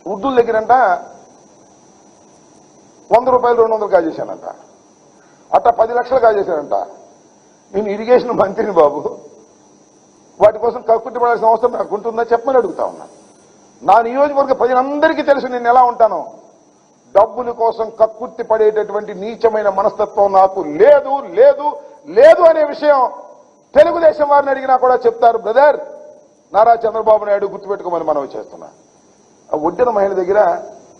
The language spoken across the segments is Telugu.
వృద్ధుల దగ్గరంట 100 రూపాయలు 200 కాజేశానంట, అట్ట 10 లక్షలు కాజేశానంట. నేను ఇరిగేషన్ మంత్రిని బాబు, వాటి కోసం కక్కుట్టి పడాల్సిన అవసరం నాకు ఉంటుందా చెప్పమని అడుగుతా ఉన్నా. నా నియోజకవర్గ ప్రజలందరికీ తెలుసు నేను ఎలా ఉంటాను. డబ్బుల కోసం కక్కుర్తి పడేటటువంటి నీచమైన మనస్తత్వం నాకు లేదు లేదు లేదు అనే విషయం తెలుగుదేశం వారిని అడిగినా కూడా చెప్తారు. బ్రదర్, నారా చంద్రబాబు నాయుడు గుర్తుపెట్టుకోమని మనవి చేస్తున్నా. ఆ ఒడ్డిన మహిళ దగ్గర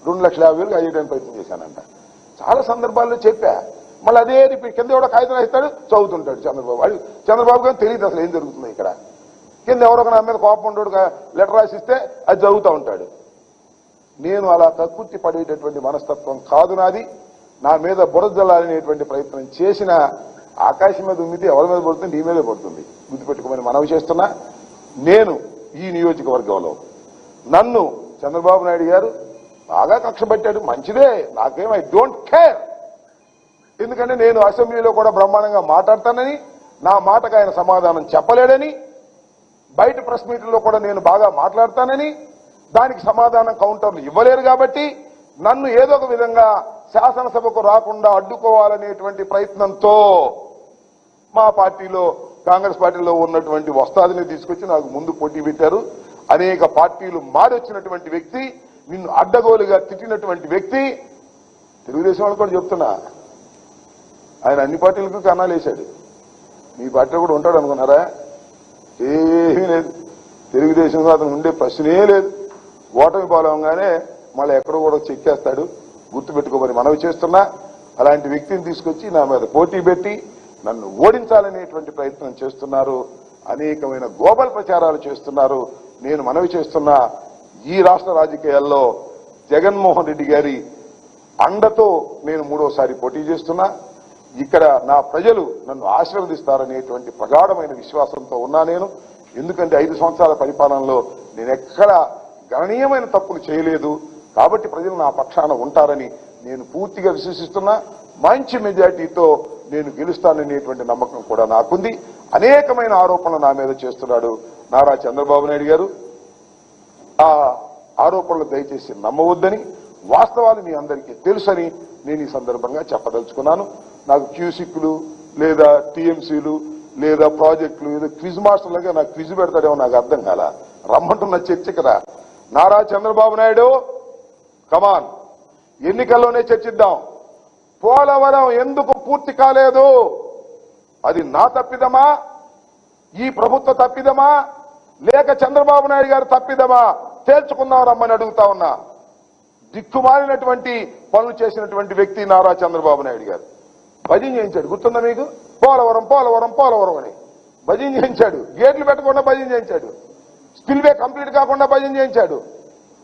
2,50,000 అయ్యేయడానికి ప్రయత్నం చేశానంట. చాలా సందర్భాల్లో చెప్పా. మళ్ళీ అదే రిపీట్. కింద ఎవడో కాగితం రాస్తాడు, చదువుతుంటాడు చంద్రబాబు గారు తెలియదు అసలు ఏం జరుగుతుంది ఇక్కడ. కింద ఎవరో నా మీద కోపం ఉండడు లెటర్ రాసిస్తే అది చదువుతూ ఉంటాడు. నేను అలా కక్కుర్తి పడేటటువంటి మనస్తత్వం కాదు నాది. నా మీద బురద జల్లాలనేటువంటి ప్రయత్నం చేసిన ఆకాశం మీద ఉమ్మితే ఎవరి మీద పడుతుంది, నీ మీదే పడుతుంది. గుర్తుపెట్టుకోమని మనవి చేస్తున్నా. నేను ఈ నియోజకవర్గంలో నన్ను చంద్రబాబు నాయుడు గారు బాగా కక్ష పెట్టాడు, మంచిదే, నాకేం ఐ డోంట్ కేర్. ఎందుకంటే నేను అసెంబ్లీలో కూడా బ్రహ్మాండంగా మాట్లాడతానని, నా మాటకు ఆయన సమాధానం చెప్పలేడని, బయట ప్రెస్ మీట్లో కూడా నేను బాగా మాట్లాడతానని, దానికి సమాధానం కౌంటర్లు ఇవ్వలేరు కాబట్టి నన్ను ఏదో ఒక విధంగా శాసనసభకు రాకుండా అడ్డుకోవాలనేటువంటి ప్రయత్నంతో మా పార్టీలో, కాంగ్రెస్ పార్టీలో ఉన్నటువంటి వస్తాదిని తీసుకొచ్చి నాకు ముందు పోటీ పెట్టారు. అనేక పార్టీలు మారొచ్చినటువంటి వ్యక్తి, నిన్ను అడ్డగోలుగా తిట్టినటువంటి వ్యక్తి. తెలుగుదేశం వాళ్ళు కూడా చెప్తున్నా, ఆయన అన్ని పార్టీలకు కన్నాలు వేశాడు. మీ పార్టీలో కూడా ఉంటాడు అనుకున్నారా? ఏమీ లేదు. తెలుగుదేశంలో అతను ఉండే ప్రశ్నే లేదు. ఓటమి పాలవగానే మళ్ళీ ఎక్కడో కూడా చెక్కేస్తాడు. గుర్తుపెట్టుకోమని మనవి చేస్తున్నా. అలాంటి వ్యక్తిని తీసుకొచ్చి నా మీద పోటీ పెట్టి నన్ను ఓడించాలనేటువంటి ప్రయత్నం చేస్తున్నారు. అనేకమైన గ్లోబల్ ప్రచారాలు చేస్తున్నారు. నేను మనవి చేస్తున్నా, ఈ రాష్ట్ర రాజకీయాల్లో జగన్మోహన్ రెడ్డి గారి అండతో నేను 3వసారి పోటీ చేస్తున్నా. ఇక్కడ నా ప్రజలు నన్ను ఆశీర్వదిస్తారనేటువంటి ప్రగాఢమైన విశ్వాసంతో ఉన్నా నేను. ఎందుకంటే 5 సంవత్సరాల పరిపాలనలో నేను ఎక్కడ గణనీయమైన తప్పులు చేయలేదు. కాబట్టి ప్రజలు నా పక్షాన ఉంటారని నేను పూర్తిగా విశ్వసిస్తున్నా. మంచి మెజార్టీతో నేను గెలుస్తాననేటువంటి నమ్మకం కూడా నాకుంది. అనేకమైన ఆరోపణలు నా మీద చేస్తున్నాడు నారా చంద్రబాబు నాయుడు గారు. ఆ ఆరోపణలు దయచేసి నమ్మవద్దని, వాస్తవాలు మీ అందరికీ తెలుసని నేను ఈ సందర్భంగా చెప్పదలుచుకున్నాను. నాకు క్యూసిక్లు లేదా టీఎంసీలు లేదా ప్రాజెక్టులు ఏదో క్విజ్ మాస్టర్లుగా నాకు క్విజ్ పెడతాడేమో నాకు అర్థం కాల. రమ్మంటున్న చర్చ కదా. నారా చంద్రబాబు నాయుడు, కమాన్, ఎన్నికల్లోనే చర్చిద్దాం. పోలవరం ఎందుకు పూర్తి కాలేదు? అది నా తప్పిదమా, ఈ ప్రభుత్వ తప్పిదమా, లేక చంద్రబాబు నాయుడు గారు తప్పిదమా? తేల్చుకుందాం రమ్మని అడుగుతా ఉన్నా. దిక్కుమాలినటువంటి పనులు చేసినటువంటి వ్యక్తి నారా చంద్రబాబు నాయుడు గారు. భజన చేయించాడు, గుర్తుందా మీకు? పోలవరం పోలవరం పోలవరం అని భజన చేయించాడు. గేట్లు పెట్టకుండా భజన చేయించాడు. స్పిల్వే కంప్లీట్ కాకుండా భజన చేయించాడు.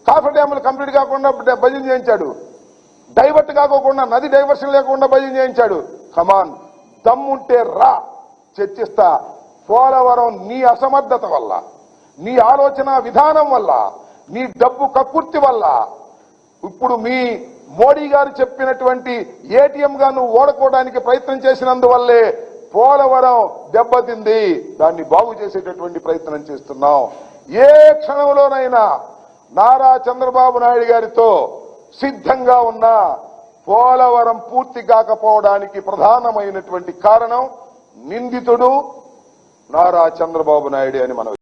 కాఫర్ డ్యాములు కంప్లీట్ కాకుండా భజన చేయించాడు. డైవర్ట్ కాకోకుండా, నది డైవర్షన్ లేకుండా భజన చేయించాడు. కమాన్, దమ్ముంటే రా, చర్చిస్తా. పోలవరం నీ అసమర్థత వల్ల, నీ ఆలోచన విధానం వల్ల, నీ డబ్బు కక్కుర్తి వల్ల, ఇప్పుడు మీ మోడీ గారు చెప్పినటువంటి ఏటీఎం గా నువ్వు ఓడుకోవడానికి ప్రయత్నం చేసినందువల్లే పోలవరం దెబ్బతింది. దాన్ని బాగు చేసేటటువంటి ప్రయత్నం చేస్తున్నాం. ఏ క్షణంలోనైనా నారా చంద్రబాబు నాయుడు గారితో సిద్ధంగా ఉన్న పోలవరం పూర్తి కాకపోవడానికి ప్రధానమైనటువంటి కారణం నిందితుడు నారా చంద్రబాబు నాయుడు అని మనం